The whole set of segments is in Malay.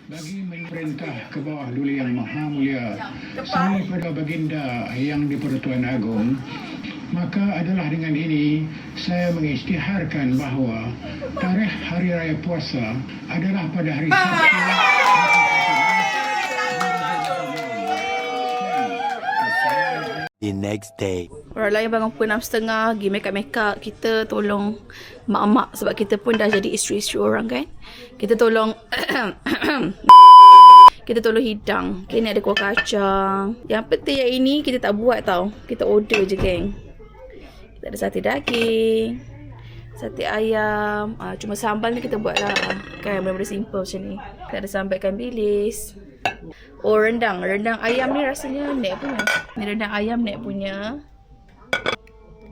Bagi memerintah ke bawah Duli Yang Maha Mulia sampai pada baginda yang di-Pertuan Agong, maka adalah dengan ini saya mengisytiharkan bahawa tarikh Hari Raya Puasa adalah pada hari Sabtu. The next day. Orang lain bangun pukul 6.30, pergi make-up. Kita tolong mak-mak sebab kita pun dah jadi isteri-isteri orang kan. Kita tolong kita tolong hidang. Okay, ni ada kuah kacang. Yang penting yang ini kita tak buat tau. Kita order je geng. Kita ada sate daging, sate ayam. Cuma sambal ni kita buat lah. Kan benda-benda simple macam ni. Kita ada sambal ikan bilis. Oh, rendang. Rendang ayam ni rasanya Nek punya. Ni rendang ayam Nek punya.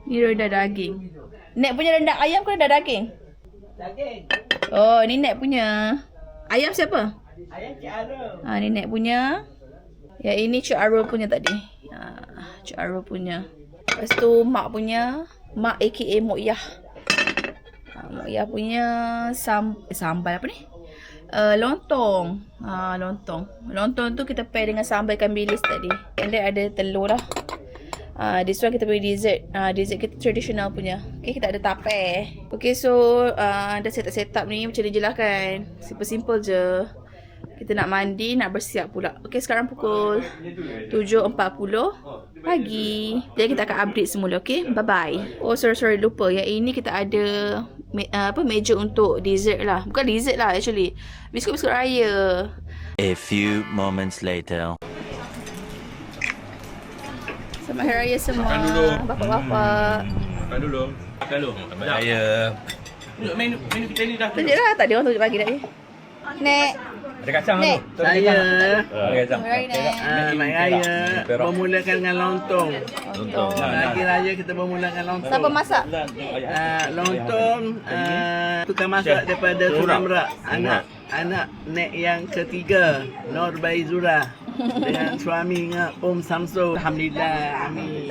Ni rendang daging. Nek punya rendang ayam ke rendang daging? Daging. Oh, ni Nek punya. Ayam siapa? Ayam Cik Arul. Ni Nek punya. Yang ini Cik Arul punya tadi. Cik Arul punya. Lepas tu Mak punya. Mak aka Mok Yah. Mok Yah punya sambal apa ni? Lontong. Lontong tu kita pair dengan sambal ikan bilis tadi. And then ada telur lah. This one kita punya dessert. Dessert kita traditional punya. Okay, kita ada tape. Okay, so dah set up ni macam ni je lah kan. Simple je. Kita nak mandi, nak bersiap pula. Okay, sekarang pukul 7.40 pagi. Jadi kita akan update semula. Okay, bye-bye. Oh, sorry lupa. Yang ini kita ada meja untuk dessert lah. Bukan dessert lah actually. Biskut-biskut raya. A few moments later. Selamat Hari Raya semua. Makan dulu. Bapak-bapak. Makan dulu. Makan dulu. Selamat Raya. Menu kita ni dah. Tunjuk lah. Tak ada orang tunjuk pagi tadi. Nek. Ada kacang tu. Saya Ada kacang. Selamat Raya bermulakan dengan lontong. Lagi raya kita bermulakan lontong. Siapa masak? Lontong tukang masak daripada Sungai Merak. Anak Nek yang ketiga, Nur Baizura, dengan suami Samsul. Alhamdulillah. Amin.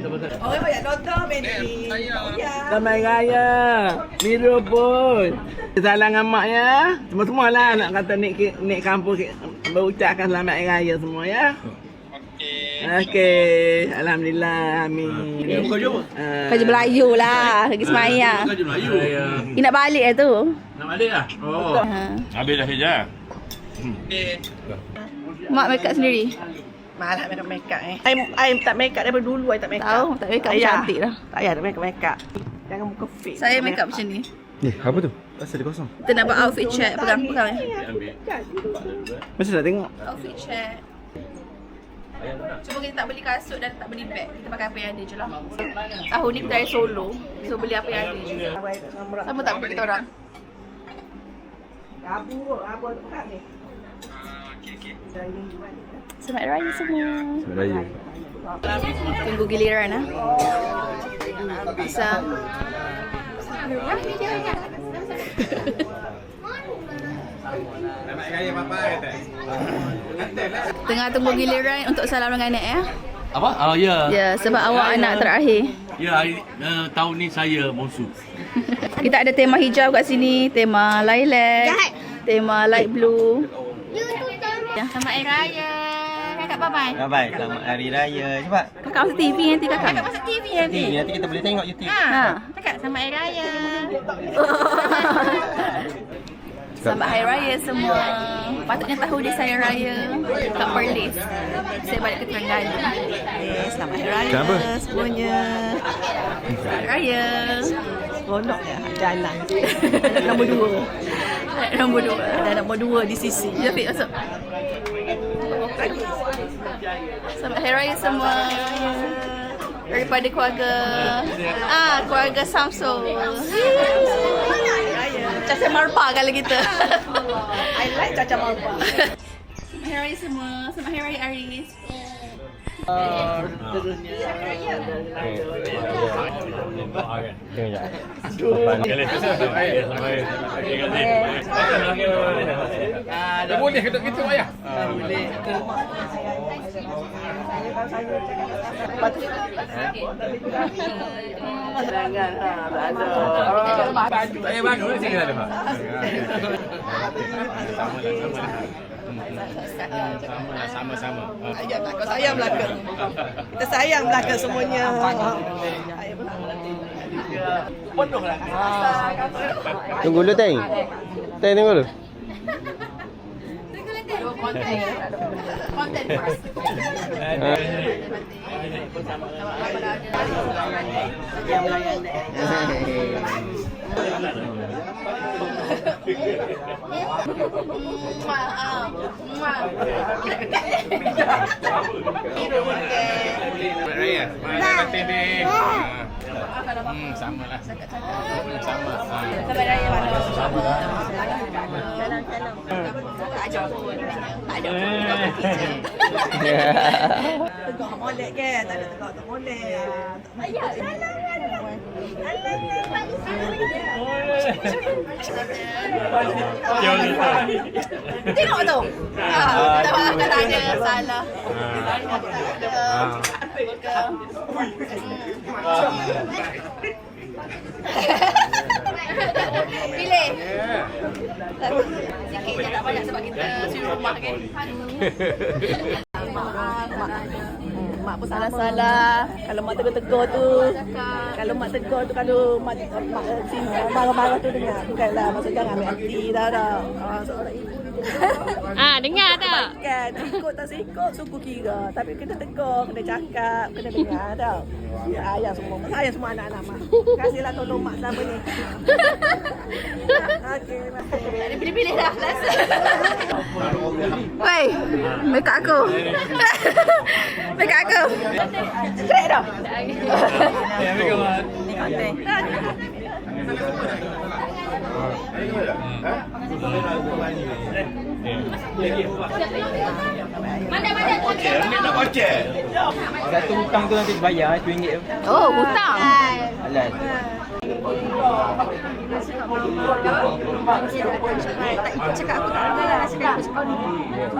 Orang banyak nonton ni. Selamat Raya. Miru pun. Salam dengan mak ya. Semua lah nak kata Nek kampung berucapkan selamat Hari Raya semua ya. Okey. Alhamdulillah. Amin. Kerja Melayu lah. Lagi semayang. Kerja Melayu. Nak balik lah tu. Nak balik lah? Oh. Habis dah kerja. Mak make up sendiri. Malah make up I tak make up daripada dulu I tak make up. Tahu, tak make up cantik lah. Tak payah tak make up. Jangan muka fake. Saya make up macam ni. Apa tu? Asal dia kosong. Kita nak buat outfit check. Pegang-pegang ya. Mesti nak tengok. Outfit check. Cuma kita tak beli kasut dan tak beli beg. Kita pakai apa yang ada je lah. Tahun ni kita ada solo. So beli apa yang ada je. Sama tak beli kita orang? Abu dekat ni. Selamat Hari Raya semua. Selamat Raya. Tunggu giliran lah. Pisang. Tengah tunggu giliran untuk salam dengan Nek ya. Apa? Ya. Ya, sebab awak anak terakhir. Ya, tahun ni saya bongsu. Kita ada tema hijau kat sini, tema lilac, tema light blue. Selamat Hari Raya. Kakak bye-bye. Bye-bye. Selamat Hari Raya. Cepat. Kakak masuk TV nanti kakak. Kakak masuk TV nanti. Nanti kita boleh tengok YouTube. Kakak selamat Hari Raya. Selamat Hari Raya semua. Patutnya tahu dia saya raya kat Perlis. Saya balik ke Terengganu. Selamat Hari Raya semuanya. Selamat Hari Raya. Seronok ya jalan. Nombor 2. Nombor 2. Ada nombor 2 di sisi. Jafiq masuk. Selamat Hari Raya semua. Daripada keluarga Samsul. Caca Marpa kalau kita. I like Caca Marpa. Selamat Hari Raya semua. Selamat Hari Raya Aris. Dah boleh ke tak gitu ayah? Boleh. Jangan ada. Saya baru ni sini ada Pak. Sama-sama. Ayam Melaka, sayang Melaka. Kita sayang Melaka semuanya. Tunggu dulu, Teng. Teng, tunggu dulu. Content first. Raya. Mana batin ni? Sama lah. Sama. Selamat Raya Walau. Tak ada pun. Tak ada pun. Tegak molek ke? Tak ada tegak tak molek. Ayah, tengok tu. Kita makan tak ada salah. Pilih. Sikit je tak banyak sebab kita suri rumah kan. Mak pun salah-salah. Kalau mak tegur-tegur tu. Kalau mak tegur tu, kalau mak sini marah-marah tu dengar. Bukanlah maksud jangan ambil hati dah. Seorang ibu Dengar tak? kan ikut tak ikut suku kira. Tapi kena tegur, kena cakap, kena dengar tau. Ayah semua anak-anak mak. Kasihlah tolong mak selama ni. Okey. Tak ada pilih-pilih dah. Last. Woi, make up aku. Make up aku. Straight dah. Ya, mereka mat. Satu hutang tu nanti bayar RM1 tu. Oh, hutang. Halal. Tak ikut cakap aku tak ada lah. Cakap aku cakap ni.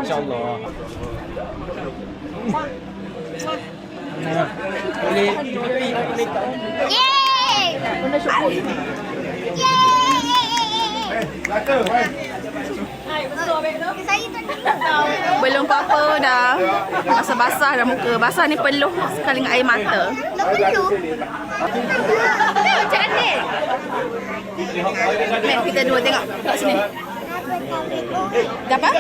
InsyaAllah. Boleh cuti. Yeay! Benda syukur. Belum apa-apa dah. Basah-basah dah muka. Basah ni peluh sekali dengan air mata. Peluh? Macam Anik. Mek, kita dua tengok. Tengok sini. Apa?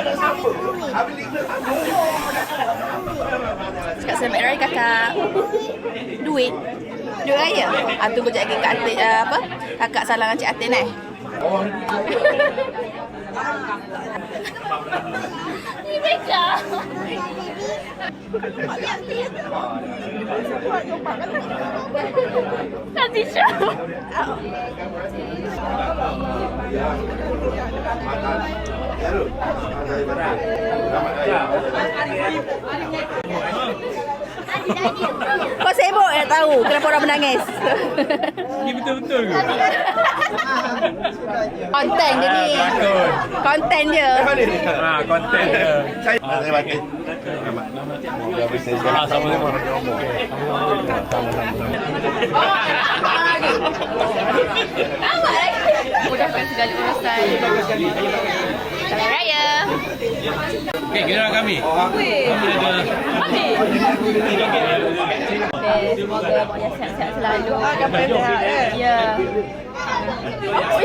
Cakap selamat raya kakak. Duit. Duit raya? Tunggu sekejap lagi Kak Atin, apa? Kakak salah dengan Cik Atin Ni mereka. Nanti show. Kau sibuk nak tahu kenapa orang menangis. Ni betul-betul ke? Konten dia ni. Konten dia. Konten dia. Saya batin. Sama-sama. Awak lagi. Mudahkan segala urusan. Selamat Raya. Okey, giliran kami. Kami ada. Semoga Abang sihat-sihat selalu. Ya.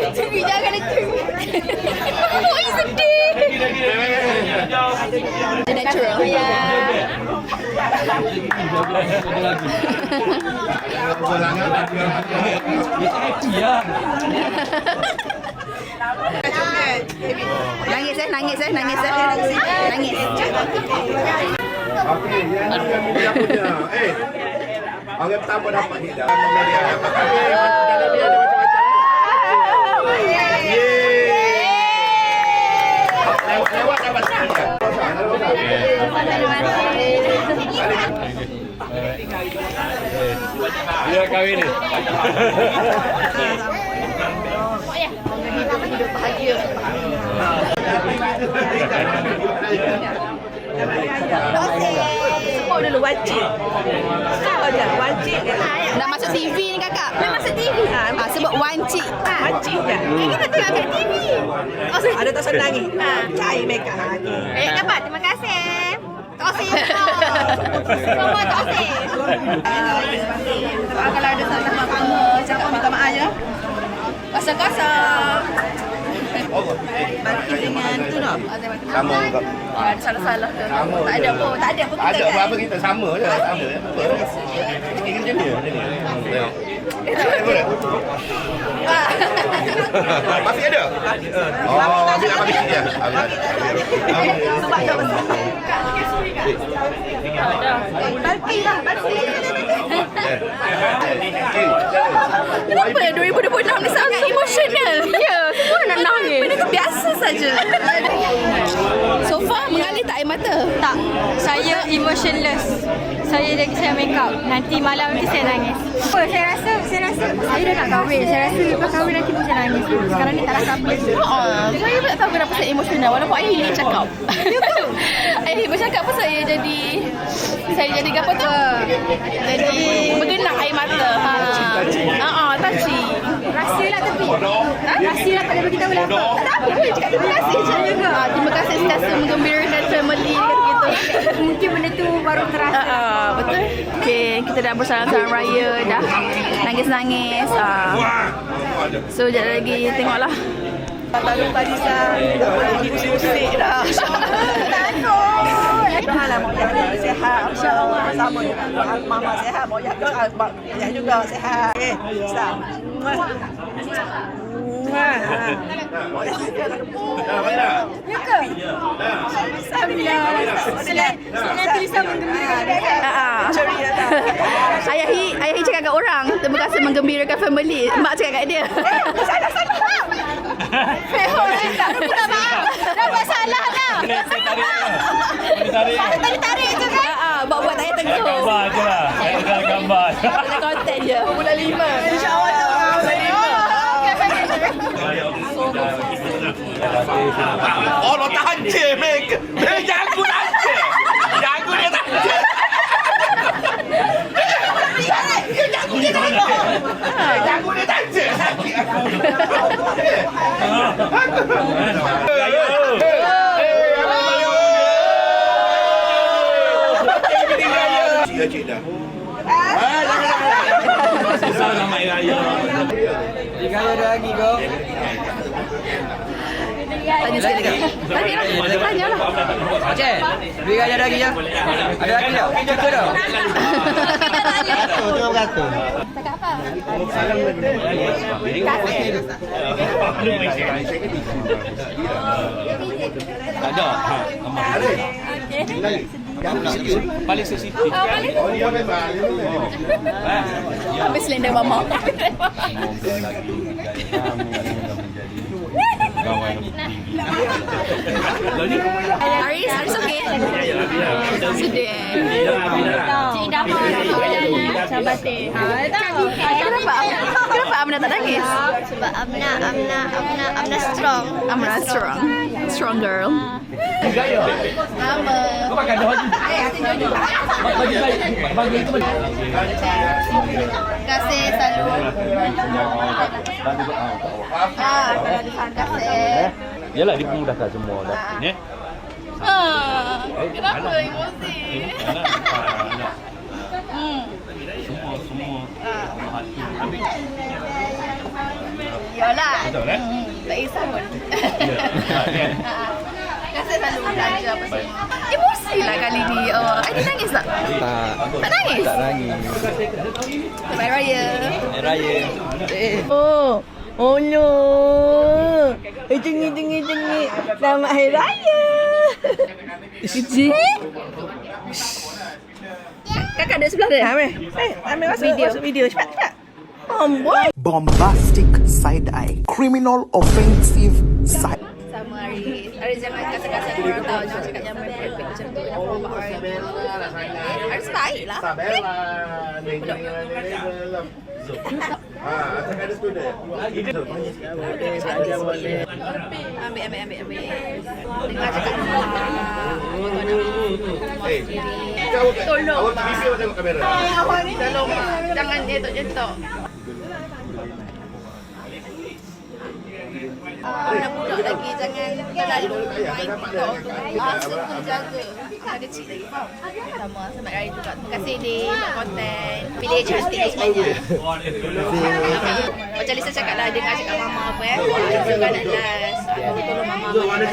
Itu jangan itu. Oi sedih. Dia natural. Ya. Nangis. Okey, yang ni dia punya. Orang pertama dapat hidang. Dia dapat. Dalam dia ada macam-macam. Lewat dapat sikit. Dia kahwin ni. Hidup bahagia. Semua dulu wajib. Tahu je wajib. Dah masuk TV ni kakak. Dah masuk TV. Sebut wancik. Wajib je. Kita tengok kat TV. Ada tak senang ni? Cari makeup. Dapat. Terima kasih. Tak osih. Semua tak osih. Kalau ada salah sama, siapa minta maaf ya. Kosong-kosong. Bagi dengan tu tak? Sama kau. Ada salah-salah ke? Tak ada pun. Tak ada pun kita Ada kan. apa-apa kita sama je. Sama je. Kita macam ni. Tengok. Masih ada? Oh, ambil apa biji dia? Sebab tak besar. Balki lah, balki. Kenapa 2026 ni sangat emosional? Ya, semua nak nangis. Benda tu biasa saja. So far, mengalir tak air mata? Tak, saya emotionless. Saya lagi saya make up. Nanti malam nanti saya nangis. Oh, saya rasa saya dah nak kahwin. Saya rasa lepas kahwin nanti pun saya nangis. Sekarang ni tak rasa apa. Saya tak tahu kenapa saya emosional. Walaupun ayah Hilly cakap. Ayah Hilly bercakap pun saya jadi apa tu? Jadi bergenang air mata. Touchy. Rahsia lah tapi. Rahsia lah tak boleh beritahu lah. Tak ada apa pun cakap terima kasih je juga. Terima kasih sentiasa menggembirakan family gitu. Mungkin benda tu baru terasa. Betul. Okay, kita dah bersama-sama raya dah nangis-nangis. So sekejap lagi tengoklah. Tadi saya musik dah. Takut. Alhamdulillah mau jadi sihat. Insya-Allah sama juga. Mama sihat, mau ya juga sihat. Sah. Nanti bisa menggembirakan. Ayah Hi cakap kat orang, terima kasih menggembirakan family. Mak cakap kat dia. Minta maaf. Dapat salah lah. Tarik je kan? Buat ayah tegur. Gambar je lah. Saya gambar. Ada konten je. Bulan 5. Insya-Allah bulan 5. Oh, lo tahan je, Mek. Jago tak je. Jago dia tak je. Jago dia tak je. Sakit aku. Cik dah. Susah nama air raya. Tanya sekali lagi. Tanya lah. Cik, beri gaya lagi ya. Ada lagi tak? Cukup dah. Tengah berkata. Cakap apa? Ada. Paling sensitif. Habis selendang mama. Aris okay? Sedih. Cik dah mahu sabatin. Kenapa Amna tak nangis? Sebab Amna strong. Amna strong. Strong girl. Mama. Kau pakai dah baju. Bagi itu. Terima kasih selalu. Terima kasih. Yalah dimudahkan semua dah. Ni. Kenapa emosi? Semua hati. Yalah. Betul kan? Tak kisah pun. Kasih selalu belajar apa semua. Emosi lah kali ni. Aida nangis tak? Tak nangis? Tak nangis. Selamat Raya. Raya. Oh no. Tengik. Selamat Hari Raya. Kecil? Kakak ada sebelah dia? Ambil masuk video cepat. Bombastic side eye, criminal offensive side. Sama Aris. Hari jangan kasar-kasar orang tahu. Jangan cakap yang merepek macam tu. Nak promote orang. Harus baik lah. Sabella. Asal ada student. Ambil. Dengar cakap. Tolong. Awak tak bisa tengok kamera. Tolong. Jangan jentok-jentok. Anak budak lagi jangan terlalu main TikTok tu. Semua jaga. Anak kecil lagi faham. Sama selamat hari tu. Terima kasih Din buat konten. Pilih cantik semuanya. Macam Lisa cakap lah, dengar cakap mama apa Kita kan nak last. Tolong mama. Selamat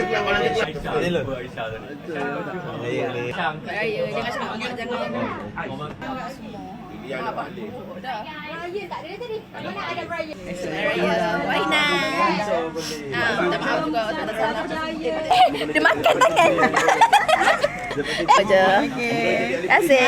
Raya. Dengar cakap mama jangan. Dia nak balik. Raya tak ada tadi. Mana ada Raya? Selamat Raya. Waina. Minta maaf juga tak salah. Dia makan tangan. Aja. Terima kasih.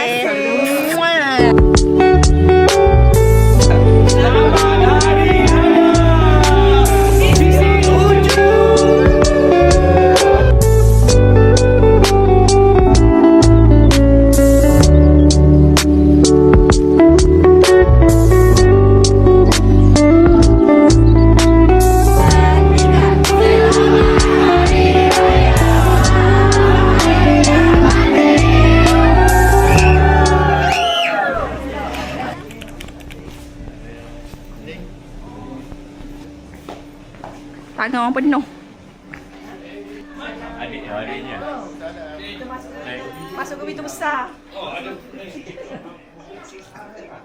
Tangan orang penuh. Adiknya. Masuk ke pintu besar.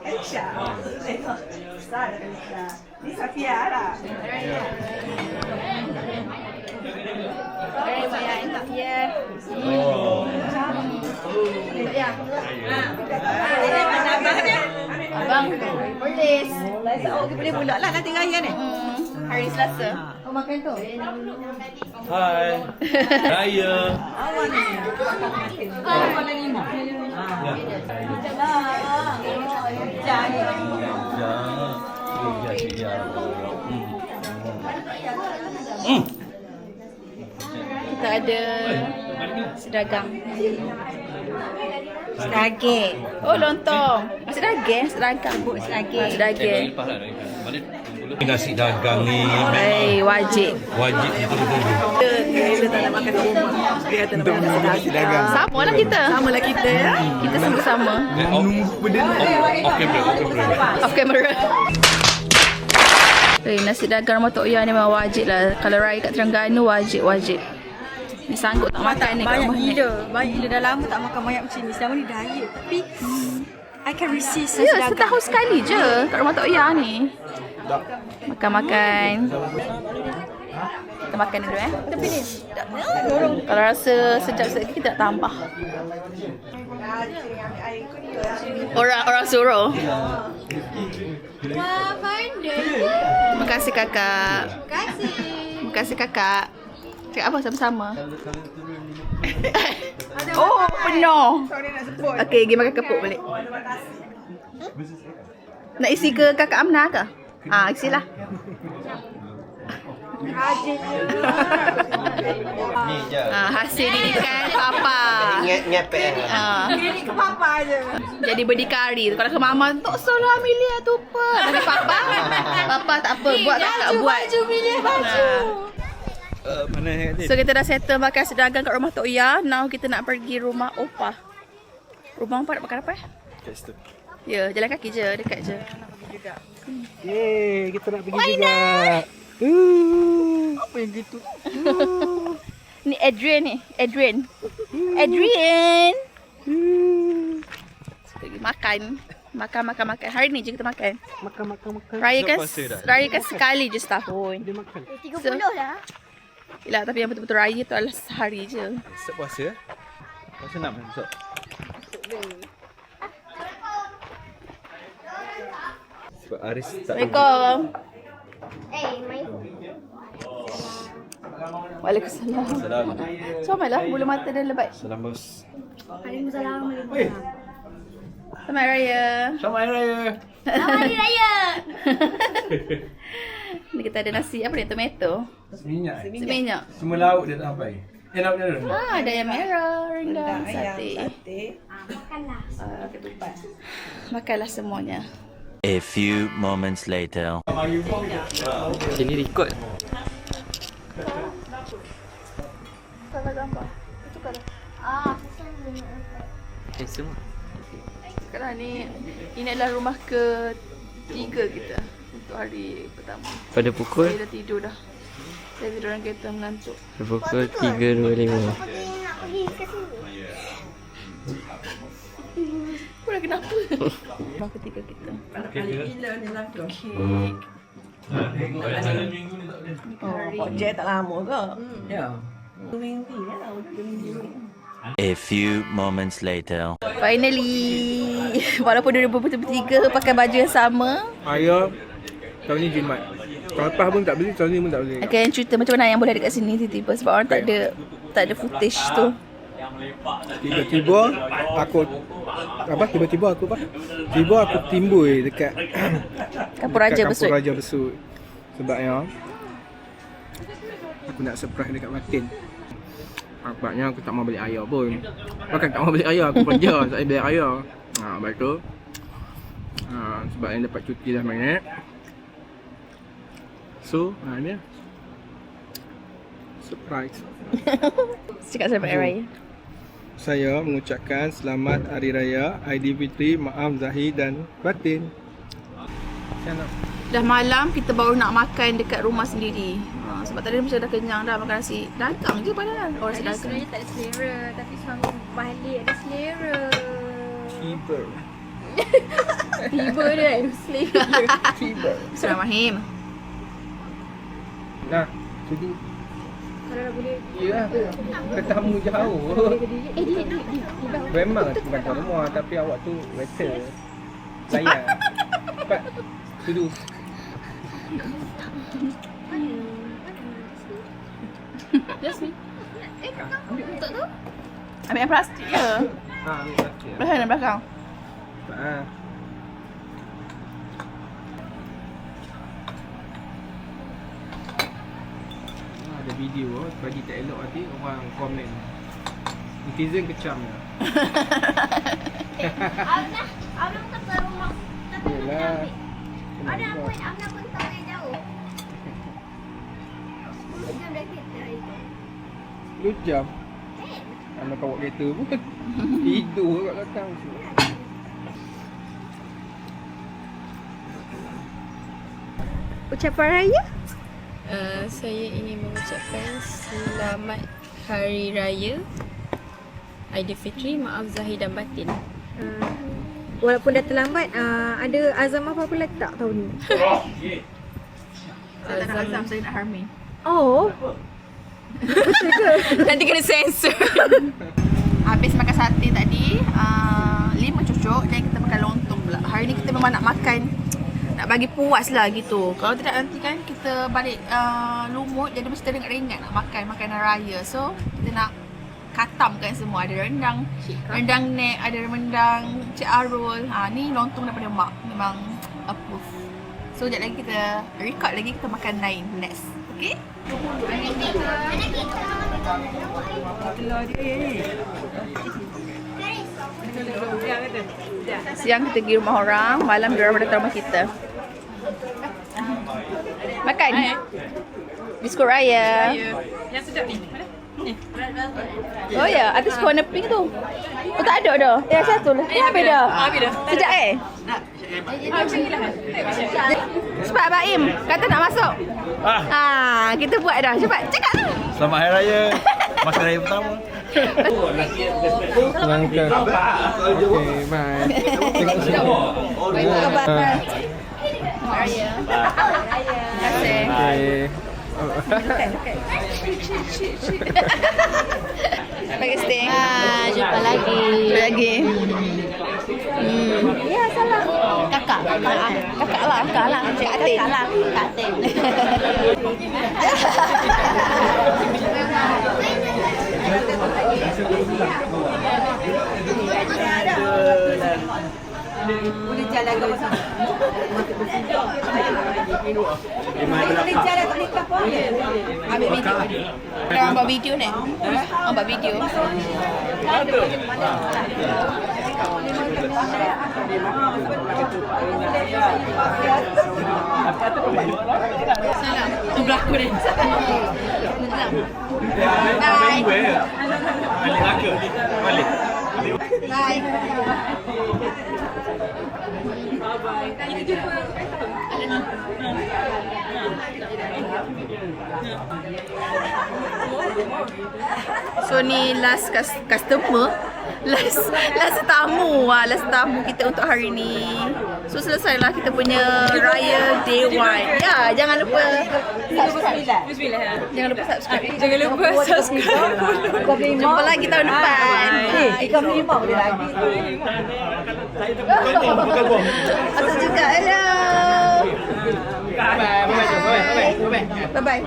Aisyah. Besar dah Aisyah. Ni Safia lah. Abang, polis. Oh, boleh pula lah nanti raya ni. Hari Selasa. Makan tu. Hai. Raya. Awak ni. Awak nak lima. Kita ada sedagang. Sedaging. Oh, lontong. Sedagang, sedagang. Sedagang. Nasi dagang ni Wajib. wajib betul-betul. Dia tak nak makan kat rumah. Dia kata nak makan sedaging. Sama lah kita. Sama lah kita ya. Kita sama-sama. Off camera. Nasi dagang rumah Tok Ya ni memang wajib lah. Kalau raya kat Terengganu wajib. Ni sanggup tak makan ni kat Banyak rumah ni. gila. Dah lama tak makan banyak macam ni. Selama ni diet. Tapi I can resist nasi Ya, dagang. setahun sekali je kat rumah Tok Ya ni. Makan. Kita makan dulu Tapi ni kalau rasa sedap sikit kita nak tambah. Orang suruh. Wah, pandai. Terima kasih kakak. Terima kasih. Terima kasih kakak. Cakap apa sama-sama? Oh, penuh. Okey, pergi makan kepuk balik. Nak isi ke kakak Amna ke? Isilah. Hasil didikan papa. Ngepek. Ini ke papa je. Jadi berdikari. Kalau ke mama, tak salah Amelia tu apa. Tapi papa tak apa. Buat kakak buat. Milih baju. So kita dah settle makan sedagang kat rumah Tok Ya. Now kita nak pergi rumah Opah. Rumah Opah nak makan apa? Kat situ. Ya, jalan kaki je, dekat je. Yeay, kita nak pergi juga. Apa yang gitu? Ni Adrian. Kita pergi makan. Makan. Hari ni je kita makan. Makan. Raya kan sekali je setahun. Dia makan. 30 dah. Yelah, tapi yang betul-betul raya tu adalah sehari je. Esok puasa. Puasa nak besok. Sebab Aris tak. Assalamualaikum. My Waalaikumsalam. Salam. Comel lah, bulu mata dia lebat. Salam bos. Waalaikumsalam. Selamat Raya. Selamat Hari Raya. Selamat Hari Raya. Ni kita ada nasi, apa ni? Tomato. Seminyak. Seminyak. Semua lauk dia tak sampai. Ada ayam merah, rendang, sate. Ketupat. Makanlah semuanya. A few moments later. Sini record. Kalau gambar. Itu kalau. Semua. Sekarang ini adalah rumah ke-3 kita untuk hari pertama. Pada pukul Saya dah tidur dah. Saya tidur dalam kereta mengantuk. pukul 3.25. Kurang kenapa? Rumah ke-3 kita. Projek tak lama ke? A few moments later. Finally, walaupun 2023 pakai baju yang sama, Ayah tahun ni jimat. Tahun lepas pun tak beli, tahun ni pun tak beli. akan cerita macam mana yang boleh ada kat sini tiba-tiba sebab orang tak ada footage tu. Tiba-tiba aku timbul dekat Kampung Raja dekat Besut. Kampung Raja Besut. Sebabnya aku nak surprise dekat Batin. Agaknya aku tak mau beli ayam pun. Bukan tak mau beli ayam, aku kerja tak boleh beli ayam. Baik tu. Sebab yang dapat cuti dah banyak. So, ni surprise. Cakap selamat Hari Raya. Saya mengucapkan selamat Hari Raya Aidilfitri, maaf Zahid dan Batin. Dah malam kita baru nak makan dekat rumah sendiri. Sebab tadi macam dah kenyang dah makan nasi. Dagang je padahal. Orang Tadi sedang sebenarnya tak ada selera, tapi suami balik ada selera. Tiba. Tiba dia ada selera. Bismillahirrahmanirrahim. Nah, jadi Kalau dah boleh. ya tetamu jauh. Memang aku bukan tuan rumah tapi awak tu waiter. Saya. Cepat. Duduk. Just me. Untuk tu? Ambil yang plastik je. Ambil plastik. Belakang belakang. Cepat. Ada video bagi tak elok nanti orang komen. Netizen kecam ya. Abang kata rumah. Tapi Yalah. ada apa yang Abang pun tahu yang jauh. Jam dah kereta itu. 10 jam. Anak kau bawa kereta pun tidur kat belakang. Ucapan raya? Saya ingin mengucapkan selamat Hari Raya Aidilfitri, maaf Zahid dan Batin. Walaupun dah terlambat, ada azam apa-apa lagi tak tahun ni? Saya tak nak azam, saya nak Harmi. Oh, Nanti kena sensor. Habis makan sate tadi, 5 cucuk dan kita makan lontong pula. Hari ni kita memang nak makan, nak bagi puas lah gitu. Kalau tidak nanti kan kita balik lumut, jadi mesti ringat-ringat nak makan makanan raya. So kita nak katamkan semua. Ada rendang nek, ada rendang Cik Arul. Ni lontong daripada mak, memang approve. So sekejap lagi kita record lagi, kita makan lain next. Okay? Siang kita pergi rumah orang, malam dia orang datang rumah kita. Makan. Biskut raya. Yang sedap ni. Mana? Oh ya, atas warna pink tu. Oh tak ada dah. Satu lah. Habis dah. Habis dah. Sejak Macam ni lah. Sebab Baim kata nak masuk. Kita buat dah. Cepat cakap tu. Selamat Hari Raya. Masa Raya pertama. Langkah. Okay, bye. Tengok sini. Raya. Terima kasih. Okay. Pakai sting. Jumpa lagi. Jumpa lagi. ya salah. Kakak lah. Cik Atin. Kak Ten. Boleh jalan ke pasal. Boleh jalan tak nikah pun. Ambil video. Orang buat video ni. Orang buat video. Salam. Tu berlaku ni. Salam. Bye. Balik laka. Balik. Bye. So ni last customer, last tamu kita untuk hari ni. So selesailah kita punya Raya Day 1. Ya, jangan lupa subscribe. Jangan lupa subscribe. Jangan lupa subscribe. Jumpa lagi tahun depan. Ikan lima boleh lagi. Aku juga. Hello. Bye-bye.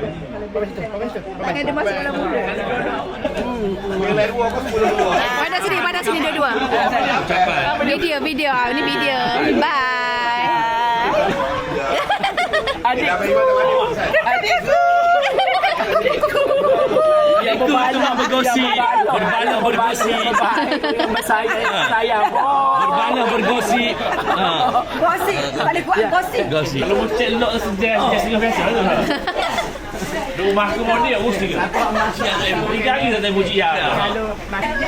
Jangan dia masuk dalam mulut. Pada sini dua-dua. Video. Ni video. Bye. Adikku. Itu cuma bergosip. Berbala bergosip. Berbala bergosip. Gosip. Tak boleh buat gosip. Gosip. Kalau muncul lock sedang setengah biasa tu. Rumah aku mau dia mesti ke? Tiga hari tak puji ya.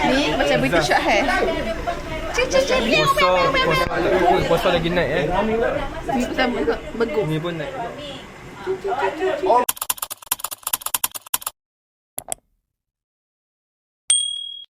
Ni macam British short hair. Puasa lagi naik Ni pasal beguk. Ni pun naik.